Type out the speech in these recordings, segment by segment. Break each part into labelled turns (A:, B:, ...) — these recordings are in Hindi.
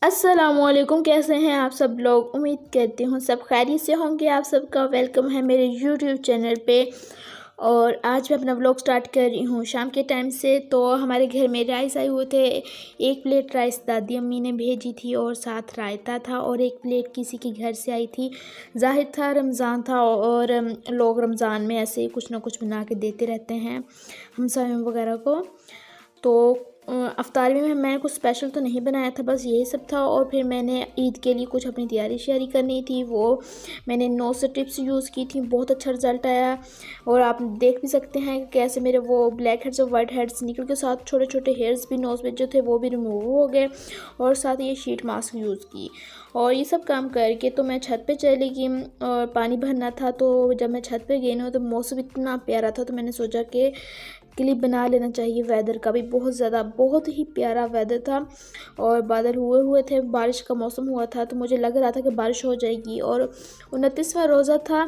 A: अस्सलामुअलैकुम, कैसे हैं आप सब लोग। उम्मीद करती हूँ सब खैरियत से होंगे। आप सबका वेलकम है मेरे यूट्यूब चैनल पे। और आज मैं अपना व्लॉग स्टार्ट कर रही हूँ शाम के टाइम से। तो हमारे घर में राइस आए हुए थे। 1 प्लेट राइस दादी अम्मी ने भेजी थी और साथ रायता था, और 1 प्लेट किसी के घर से आई थी। ज़ाहिर था रमज़ान था और लोग रमज़ान में ऐसे ही कुछ ना कुछ बना के देते रहते हैं हमसायों वगैरह को। तो अफ्तारी में मैंने कुछ स्पेशल तो नहीं बनाया था, बस यही सब था। और फिर मैंने ईद के लिए कुछ अपनी तैयारी शेयरी करनी थी, वो मैंने नोज़ से टिप्स यूज़ की थी, बहुत अच्छा रिज़ल्ट आया। और आप देख भी सकते हैं कि कैसे मेरे वो ब्लैक हेड्स और वाइट हेड्स निकल के, साथ छोटे छोटे हेयर्स भी नोज़ में जो थे वो भी रिमूव हो गए। और साथ ये शीट मास्क यूज़ की, और ये सब काम करके तो मैं छत पे चली गई। और पानी भरना था, तो जब मैं छत पे गई ना तो मौसम इतना प्यारा था, तो मैंने सोचा कि क्लिप बना लेना चाहिए। वेदर का भी बहुत ही प्यारा वेदर था, और बादल हुए हुए थे, बारिश का मौसम हुआ था, तो मुझे लग रहा था कि बारिश हो जाएगी। और 29वां रोज़ा था,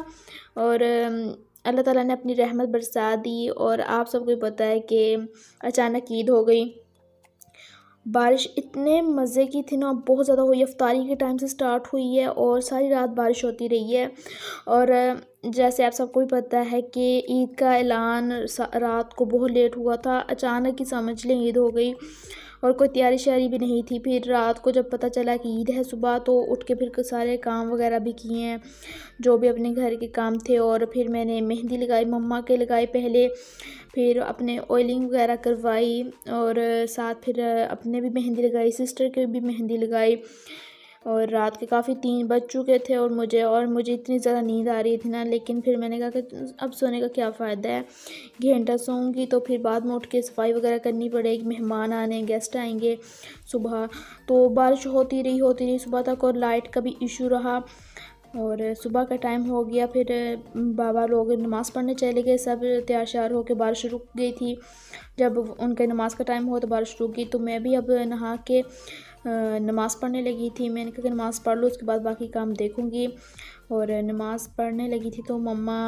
A: और अल्लाह ताला ने अपनी रहमत बरसा दी। और आप सबको पता है कि अचानक ईद हो गई। बारिश इतने मज़े की थी ना, बहुत ज़्यादा हुई। इफ्तारी के टाइम से स्टार्ट हुई है और सारी रात बारिश होती रही है। और जैसे आप सबको भी पता है कि ईद का ऐलान रात को बहुत लेट हुआ था, अचानक ही समझ लें ईद हो गई, और कोई तैयारी श्यारी भी नहीं थी। फिर रात को जब पता चला कि ईद है, सुबह तो उठ के फिर सारे काम वगैरह भी किए हैं, जो भी अपने घर के काम थे। और फिर मैंने मेहंदी लगाई, मम्मा के लगाई पहले, फिर अपने ऑयलिंग वगैरह करवाई, और साथ फिर अपने भी मेहंदी लगाई, सिस्टर के भी मेहंदी लगाई। और रात के काफ़ी 3 बज चुके थे, और मुझे इतनी ज़्यादा नींद आ रही थी ना, लेकिन फिर मैंने कहा कि अब सोने का क्या फ़ायदा है, घंटा सोऊंगी तो फिर बाद में उठ के सफाई वगैरह करनी पड़ेगी, मेहमान आने, गेस्ट आएंगे सुबह। तो बारिश होती रही सुबह तक, और लाइट का भी इशू रहा। और सुबह का टाइम हो गया, फिर बाबा लोग नमाज़ पढ़ने चले गए, सब तैयार श्यार होकर। बारिश रुक गई थी, जब उनके नमाज़ का टाइम हुआ तो बारिश रुक गई। तो मैं भी अब नहा के नमाज़ पढ़ने लगी थी। मैंने कहा कि नमाज़ पढ़ लो, उसके बाद बाकी काम देखूंगी। और नमाज़ पढ़ने लगी थी तो मम्मा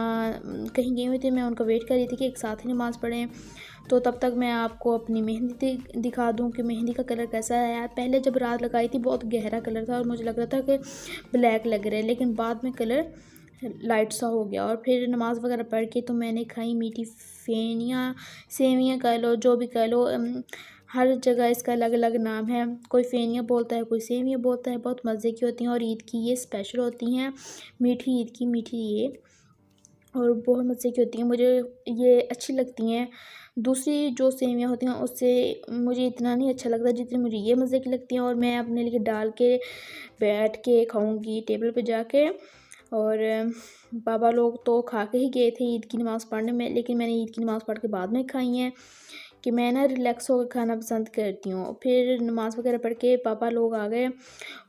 A: कहीं गई हुई थी, मैं उनका वेट कर रही थी कि एक साथ ही नमाज़ पढ़ें। तो तब तक मैं आपको अपनी मेहंदी दिखा दूं कि मेहंदी का कलर कैसा है। पहले जब रात लगाई थी बहुत गहरा कलर था, और मुझे लग रहा था कि ब्लैक लग रहा है, लेकिन बाद में कलर लाइट सा हो गया। और फिर नमाज़ वगैरह पढ़ के तो मैंने खाई मीठी फेनियाँ, सेवियाँ कह लो, जो भी कह लो। हर जगह इसका अलग अलग नाम है, कोई फेनियाँ बोलता है, कोई सेवियाँ बोलता है। बहुत मज़े की होती हैं, और ईद की ये स्पेशल होती हैं, मीठी ईद की मीठी ये, और बहुत मज़े की होती हैं। मुझे ये अच्छी लगती हैं। दूसरी जो सेवियाँ होती हैं उससे मुझे इतना नहीं अच्छा लगता जितनी मुझे ये मज़े की लगती हैं। और मैं अपने लिए डाल के बैठ के खाऊंगी टेबल पे जाके। और बाबा लोग तो खा के ही गए थे ईद की नमाज़ पढ़ने में, लेकिन मैंने ईद की नमाज़ पढ़ के बाद में खाई हैं, कि मैं ना रिलैक्स होकर खाना पसंद करती हूँ। फिर नमाज़ वगैरह पढ़ के पापा लोग आ गए,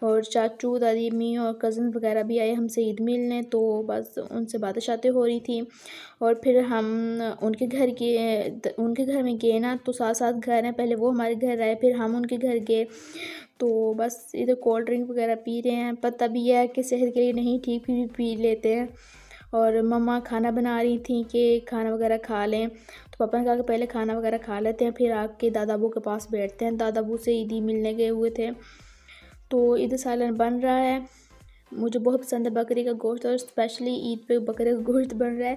A: और चाचू दादी अम्मी और कज़न वगैरह भी आए हमसे ईद मिलने। तो बस उनसे बातें शातें हो रही थी। और फिर हम उनके घर गए, उनके घर में गए ना, तो साथ साथ घर हैं, पहले वो हमारे घर आए फिर हम उनके घर गए। तो बस इधर कोल्ड ड्रिंक वगैरह पी रहे हैं, पता भी है कि सेहत के लिए नहीं ठीक, फिर भी पी लेते हैं। और मम्मा खाना बना रही थी कि खाना वगैरह खा लें, तो पापा ने कहा कि पहले खाना वगैरह खा लेते हैं, फिर आके दादा बू के पास बैठते हैं। दादा बू से ईदी मिलने गए हुए थे। तो ईद सालन बन रहा है, मुझे बहुत पसंद है बकरी का गोश्त, और स्पेशली ईद पे बकरे का गोश्त बन रहा है।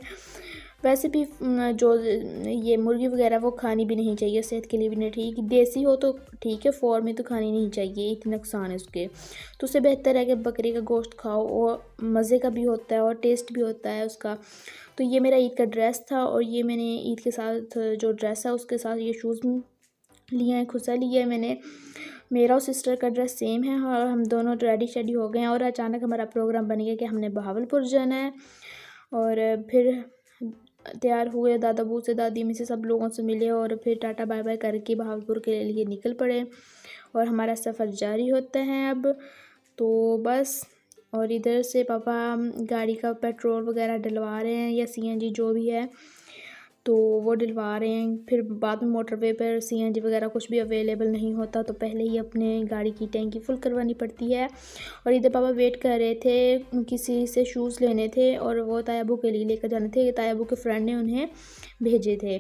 A: वैसे भी जो ये मुर्गी वगैरह वो खानी भी नहीं चाहिए, सेहत के लिए भी नहीं ठीक। देसी हो तो ठीक है, फॉर में तो खानी नहीं चाहिए, इतने नुकसान है उसके। तो उससे बेहतर है कि बकरी का गोश्त खाओ, और मज़े का भी होता है और टेस्ट भी होता है उसका। तो ये मेरा ईद का ड्रेस था, और ये मैंने ईद के साथ जो ड्रेस है उसके साथ ये शूज़ लिए हैं, खुसा लिया है मैंने। मेरा और सिस्टर का ड्रेस सेम है, और हम दोनों रेडी शेडी हो गए हैं। और अचानक हमारा प्रोग्राम बन गया कि हमने बहावलपुर जाना है। और फिर तैयार हुए, दादा बू से दादी अम्मी से सब लोगों से मिले, और फिर टाटा बाय बाय करके बहावलपुर के लिए निकल पड़े। और हमारा सफ़र जारी होता है अब। तो बस, और इधर से पापा गाड़ी का पेट्रोल वगैरह डलवा रहे हैं, या सीएनजी जो भी है। तो वो डलवा रहे हैं। फिर बाद में मोटरवे पर सीएनजी वगैरह कुछ भी अवेलेबल नहीं होता, तो पहले ही अपने गाड़ी की टैंकी फुल करवानी पड़ती है। और इधर पापा वेट कर रहे थे, किसी से शूज़ लेने थे और वो तायाबू के लिए लेकर जाने थे। तायाबू के फ्रेंड ने उन्हें भेजे थे,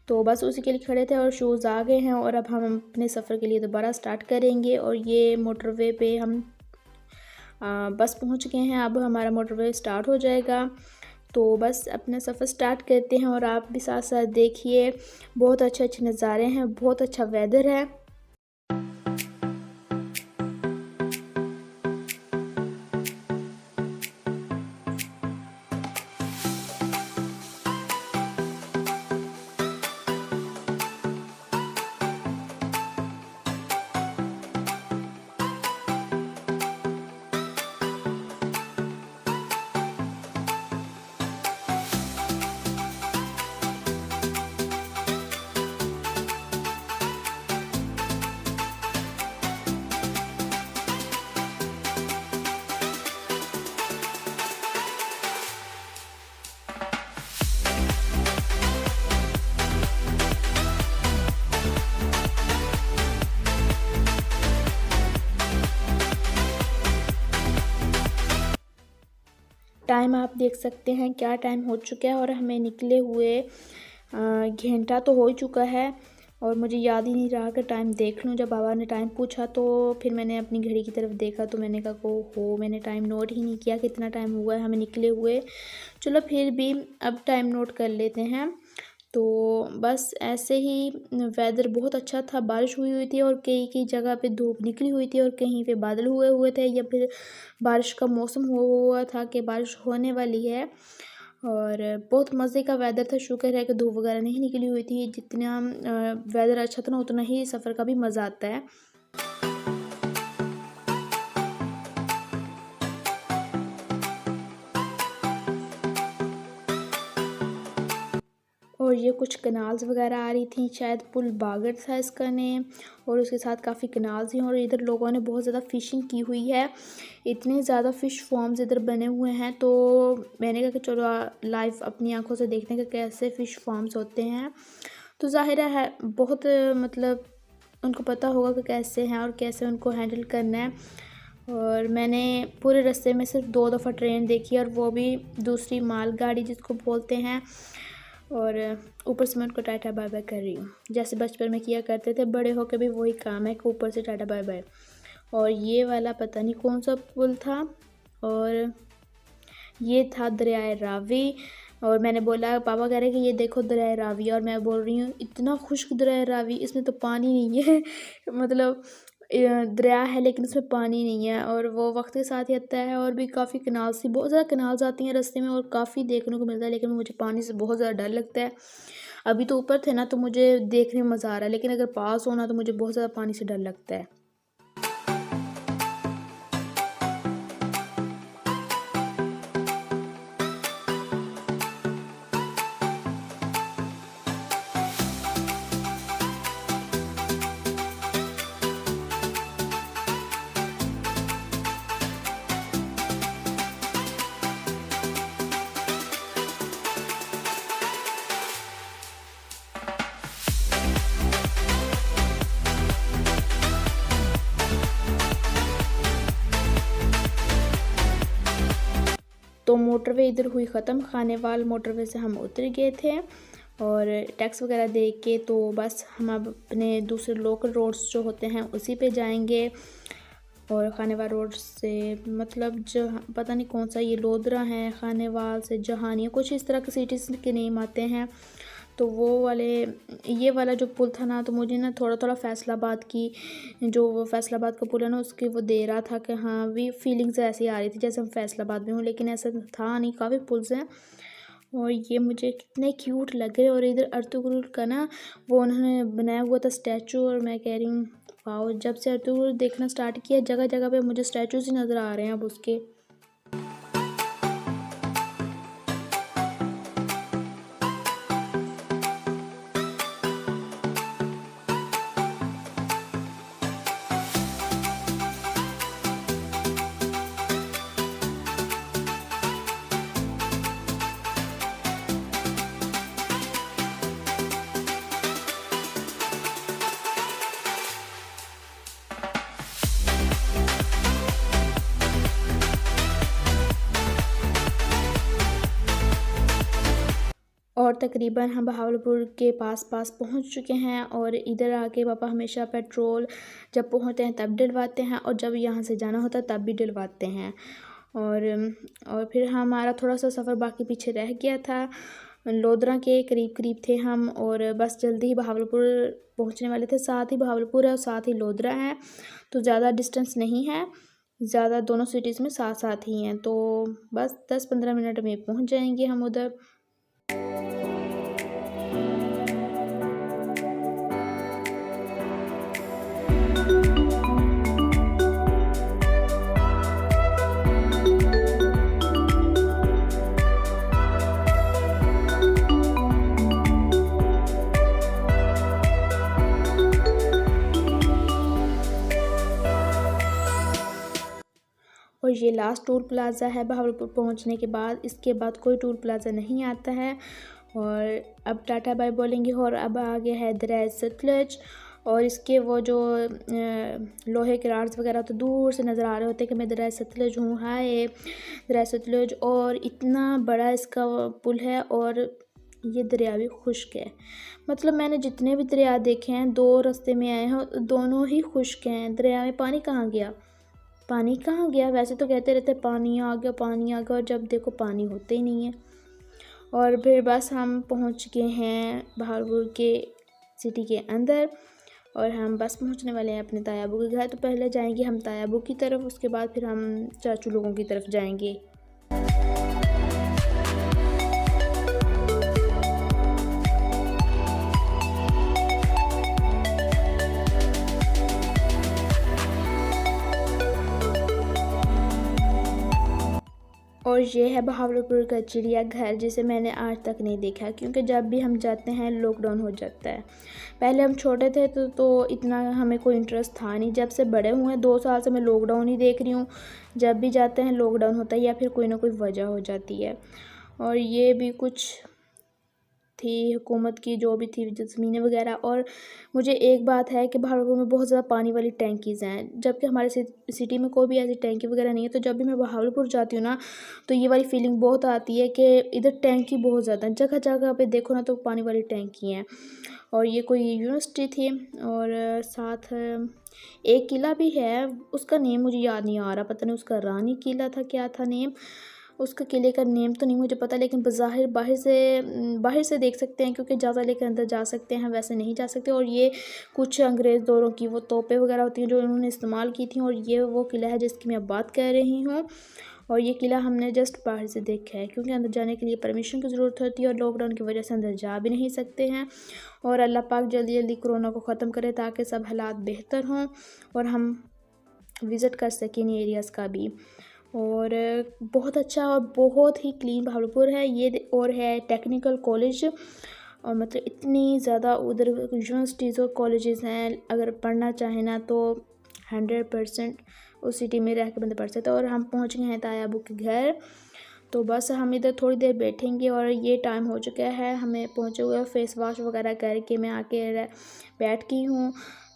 A: तो बस उसी के लिए खड़े थे और शूज़ आ गए हैं। और अब हम अपने सफ़र के लिए दोबारा स्टार्ट करेंगे। और ये मोटरवे पे हम बस पहुंच गए हैं। अब हमारा मोटरवे स्टार्ट हो जाएगा, तो बस अपना सफ़र स्टार्ट करते हैं। और आप भी साथ साथ देखिए, बहुत अच्छे अच्छे नज़ारे हैं, बहुत अच्छा वेदर है। टाइम आप देख सकते हैं क्या टाइम हो चुका है, और हमें निकले हुए घंटा तो हो ही चुका है। और मुझे याद ही नहीं रहा कि टाइम देख लूँ। जब बाबा ने टाइम पूछा तो फिर मैंने अपनी घड़ी की तरफ देखा, तो मैंने कहा को मैंने टाइम नोट ही नहीं किया कितना टाइम हुआ है हमें निकले हुए। चलो फिर भी अब टाइम नोट कर लेते हैं। तो बस ऐसे ही वेदर बहुत अच्छा था, बारिश हुई हुई थी और कई कई जगह पे धूप निकली हुई थी और कहीं पे बादल हुए हुए थे, या फिर बारिश का मौसम हुआ था कि बारिश होने वाली है। और बहुत मज़े का वेदर था। शुक्र है कि धूप वगैरह नहीं निकली हुई थी। जितना वेदर अच्छा था ना, उतना ही सफ़र का भी मज़ा आता है। और ये कुछ कनाल्स वगैरह आ रही थी, शायद पुल बागर था इसका नेम, और उसके साथ काफ़ी कनाल्स हैं। और इधर लोगों ने बहुत ज़्यादा फ़िशिंग की हुई है, इतने ज़्यादा फ़िश फॉर्म्स इधर बने हुए हैं। तो मैंने कहा कि चलो लाइव अपनी आंखों से देखते हैं कि कैसे फ़िश फॉर्म्स होते हैं। तो ज़ाहिर है बहुत मतलब उनको पता होगा कि कैसे हैं और कैसे उनको हैंडल करना है। और मैंने पूरे रास्ते में सिर्फ 2 दफ़ा ट्रेन देखी, और वो भी दूसरी मालगाड़ी जिसको बोलते हैं। और ऊपर से मैं उनको टाटा बाय बाय कर रही हूँ, जैसे बचपन में किया करते थे। बड़े होकर भी वही काम है कि ऊपर से टाटा बाय बाय। और ये वाला पता नहीं कौन सा पुल था, और ये था दरियाए रावी। और मैंने बोला, पापा कह रहे कि ये देखो दरियाए रावी, और मैं बोल रही हूँ इतना खुश्क दरियाए रावी, इसमें तो पानी नहीं है मतलब दरिया है लेकिन उसमें पानी नहीं है। और वो वक्त के साथ ही आता है। और भी काफ़ी कनाल्स थी, बहुत ज़्यादा कनाल्स आती हैं रास्ते में और काफ़ी देखने को मिलता है, लेकिन मुझे पानी से बहुत ज़्यादा डर लगता है। अभी तो ऊपर थे ना, तो मुझे देखने में मज़ा आ रहा है, लेकिन अगर पास होना तो मुझे बहुत ज़्यादा पानी से डर लगता है। तो मोटरवे इधर हुई ख़त्म, खानेवाल मोटरवे से हम उतर गए थे। और टैक्स वगैरह दे के तो बस हम अब अपने दूसरे लोकल रोड्स जो होते हैं उसी पे जाएंगे। और खानेवाल रोड से मतलब पता नहीं कौन सा, ये लोधरा है, खानेवाल से जहानिया, कुछ इस तरह के सिटीज़ के नेम आते हैं। तो वो वाले, ये वाला जो पुल था ना, तो मुझे ना थोड़ा थोड़ा फैसलाबाद की, जो वो फैसलाबाद का पुल है ना, उसकी वो दे रहा था कि हाँ भी फीलिंग्स ऐसी आ रही थी जैसे हम फैसलाबाद में हूँ, लेकिन ऐसा था नहीं। काफ़ी पुल्स हैं और ये मुझे कितने क्यूट लग रहे। और इधर अर्तुगरुल का ना वो उन्होंने बनाया हुआ था स्टैचू, और मैं कह रही हूँ वाओ, जब से अर्तुगरुल देखना स्टार्ट किया जगह जगह पे मुझे स्टैचूज ही नज़र आ रहे हैं अब उसके। और तकरीबन हम बहावलपुर के पास पहुंच चुके हैं। और इधर आके पापा हमेशा पेट्रोल जब पहुंचते हैं तब डलवाते हैं और जब यहाँ से जाना होता है तब भी डलवाते हैं। और फिर हमारा थोड़ा सा सफ़र बाकी पीछे रह गया था। लोधरा के करीब थे हम और बस जल्दी ही बहावलपुर पहुंचने वाले थे। साथ ही बहावलपुर है और साथ ही लोधरा है, तो ज़्यादा डिस्टेंस नहीं है, ज़्यादा दोनों सिटीज़ में साथ साथ ही हैं। तो बस 10-15 मिनट में पहुंच जाएंगे हम उधर। और ये लास्ट टोल प्लाज़ा है बहावलपुर पहुंचने के बाद। इसके बाद कोई टोल प्लाज़ा नहीं आता है। और अब टाटा बाय बोलेंगे। और अब आ गया है दरिया सतलुज। और इसके वो जो लोहे के राड्स वगैरह तो दूर से नज़र आ रहे होते हैं कि मैं दरिया सतलुज हूँ। हाय दरिया सतलुज। और इतना बड़ा इसका पुल है और ये दरिया भी खुश्क है। मतलब मैंने जितने भी दरिया देखे हैं, 2 रास्ते में आए हैं, दोनों ही खुश्क हैं। दरिया में पानी कहाँ गया, पानी कहाँ गया। वैसे तो कहते रहते पानी आ गया पानी आ गया, और जब देखो पानी होते ही नहीं है। और फिर बस हम पहुँच गए हैं बहावलपुर के सिटी के अंदर और हम बस पहुँचने वाले हैं अपने तायाबू के घर। तो पहले जाएंगे हम तायाबू की तरफ, उसके बाद फिर हम चाचू लोगों की तरफ जाएंगे। और ये है बहावलपुर का चिड़ियाघर, जिसे मैंने आज तक नहीं देखा, क्योंकि जब भी हम जाते हैं लॉकडाउन हो जाता है। पहले हम छोटे थे तो इतना हमें कोई इंटरेस्ट था नहीं। जब से बड़े हुए 2 साल से मैं लॉकडाउन ही देख रही हूँ। जब भी जाते हैं लॉकडाउन होता है या फिर कोई ना कोई वजह हो जाती है। और ये भी कुछ थी हुकूमत की जो भी थी ज़मीनें वगैरह। और मुझे एक बात है कि बहावलपुर में बहुत ज़्यादा पानी वाली टैंकीज़ हैं, जबकि हमारे सिटी में कोई भी ऐसी टैंकी वगैरह नहीं है। तो जब भी मैं बहावलपुर जाती हूँ ना, तो ये वाली फीलिंग बहुत आती है कि इधर टैंकी बहुत ज़्यादा जगह जगह पे देखो ना तो पानी वाली टैंकी हैं। और ये कोई यूनिवर्सिटी थी। और साथ एक किला भी है, उसका नेम मुझे याद नहीं आ रहा, पता नहीं उसका रानी किला था क्या था नेम, उसका किले का नेम तो नहीं मुझे पता। लेकिन बज़ाहिर बाहर से देख सकते हैं, क्योंकि ज़्यादा लेकर अंदर जा सकते हैं, वैसे नहीं जा सकते। और ये कुछ अंग्रेज़ दौरों की वो तोपें वगैरह होती हैं जो उन्होंने इस्तेमाल की थी। और ये वो किला है जिसकी मैं बात कर रही हूँ। और ये किला हमने जस्ट बाहर से देखा है, क्योंकि अंदर जाने के लिए परमिशन की ज़रूरत होती है और लॉकडाउन की वजह से अंदर जा भी नहीं सकते हैं। और अल्लाह पाक जल्दी जल्दी कोरोना को ख़त्म करे ताकि सब हालात बेहतर हों और हम विज़िट कर सकें इन एरियाज़ का भी। और बहुत अच्छा और बहुत ही क्लीन बहावलपुर है ये। और है टेक्निकल कॉलेज, और मतलब इतनी ज़्यादा उधर यूनिवर्सिटीज़ और कॉलेजेस हैं, अगर पढ़ना चाहे ना तो 100% उस सिटी में रह के बंदा पढ़ सकता है। और हम पहुंच गए हैं तायाबू के घर। तो बस हम इधर थोड़ी देर बैठेंगे और ये टाइम हो चुका है, हमें पहुँचे हुए फेस वॉश वगैरह करके मैं आके बैठ गई हूँ।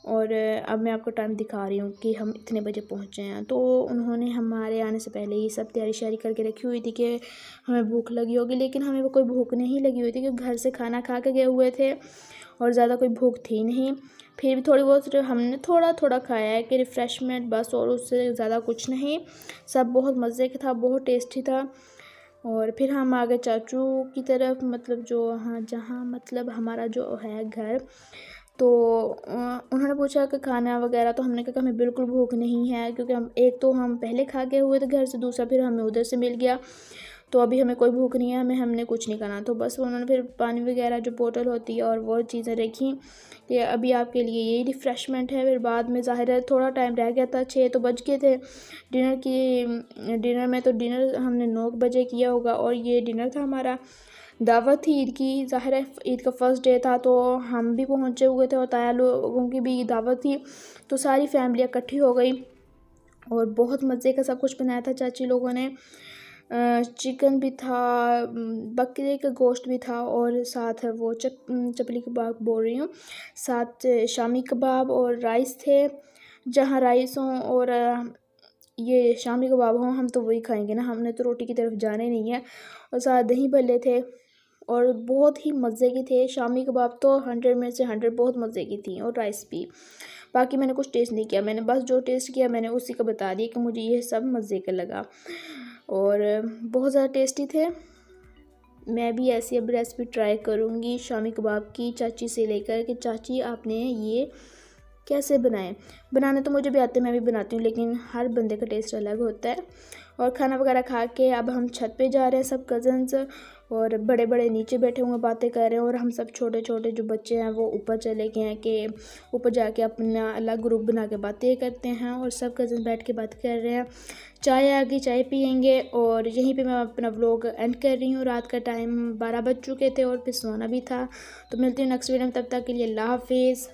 A: और अब मैं आपको टाइम दिखा रही हूँ कि हम इतने बजे पहुँचे हैं। तो उन्होंने हमारे आने से पहले ही सब तैयारी शारी करके रखी हुई थी कि हमें भूख लगी होगी, लेकिन हमें वो कोई भूख नहीं लगी हुई थी, क्योंकि घर से खाना खा के गए हुए थे और ज़्यादा कोई भूख थी नहीं। फिर भी थोड़ी बहुत हमने थोड़ा थोड़ा खाया है कि रिफ़्रेशमेंट बस, और उससे ज़्यादा कुछ नहीं। सब बहुत मज़े का था, बहुत टेस्टी था। और फिर हम आ गए चाचू की तरफ, मतलब जो हाँ जहाँ मतलब हमारा जो है घर। तो उन्होंने पूछा कि खाना वगैरह, तो हमने कहा कि हमें बिल्कुल भूख नहीं है, क्योंकि हम पहले खा गए हुए थे घर से, दूसरा फिर हमें उधर से मिल गया। तो अभी हमें कोई भूख नहीं है, हमने कुछ नहीं खाना। तो बस उन्होंने फिर पानी वगैरह जो बोतल होती है और वो चीज़ें रखी कि अभी आपके लिए यही रिफ़्रेशमेंट है। फिर बाद में ज़ाहिर है थोड़ा टाइम रह गया था, 6 तो बज गए थे डिनर में। तो डिनर हमने 9 बजे किया होगा और ये डिनर था हमारा। दावत थी ईद की, ज़ाहिर है ईद का फर्स्ट डे था, तो हम भी पहुँचे हुए थे और ताया लोगों की भी दावत थी। तो सारी फैमिलियाँ इकट्ठी हो गई और बहुत मज़े का सब कुछ बनाया था चाची लोगों ने। चिकन भी था, बकरे का गोश्त भी था, और साथ वो चपली कबाब बोल रही हूँ, साथ शामी कबाब और राइस थे। जहाँ राइस हों और ये शामी कबाब हों, हम तो वही खाएंगे ना, हमने तो रोटी की तरफ जाना ही नहीं है। और साथ दही भल्ले थे और बहुत ही मज़े की थे। शामी कबाब तो 100 में से 100 बहुत मज़े की थी, और राइस भी। बाकी मैंने कुछ टेस्ट नहीं किया, मैंने बस जो टेस्ट किया मैंने उसी का बता दिया कि मुझे ये सब मज़े का लगा और बहुत ज़्यादा टेस्टी थे। मैं भी ऐसी अब रेसिपी ट्राई करूँगी शामी कबाब की, चाची से लेकर कि चाची आपने ये कैसे बनाए। बनाना तो मुझे भी आते हैं, मैं भी बनाती हूँ, लेकिन हर बंदे का टेस्ट अलग होता है। और खाना वगैरह खा के अब हम छत पे जा रहे हैं सब कज़न्स, और बड़े बड़े नीचे बैठे हुए बातें कर रहे हैं, और हम सब छोटे छोटे जो बच्चे हैं वो ऊपर चले गए हैं कि ऊपर जाके अपना अलग ग्रुप बना के बातें करते हैं, और सब कज़न बैठ के बात कर रहे हैं। चाय आ गई, चाय पियेंगे, और यहीं पे मैं अपना व्लॉग एंड कर रही हूँ। रात का टाइम 12 बज चुके थे और फिर सोना भी था। तो मिलती हूँ नेक्स्ट वीडियो में, तब तक के लिए अल्लाह हाफिज़।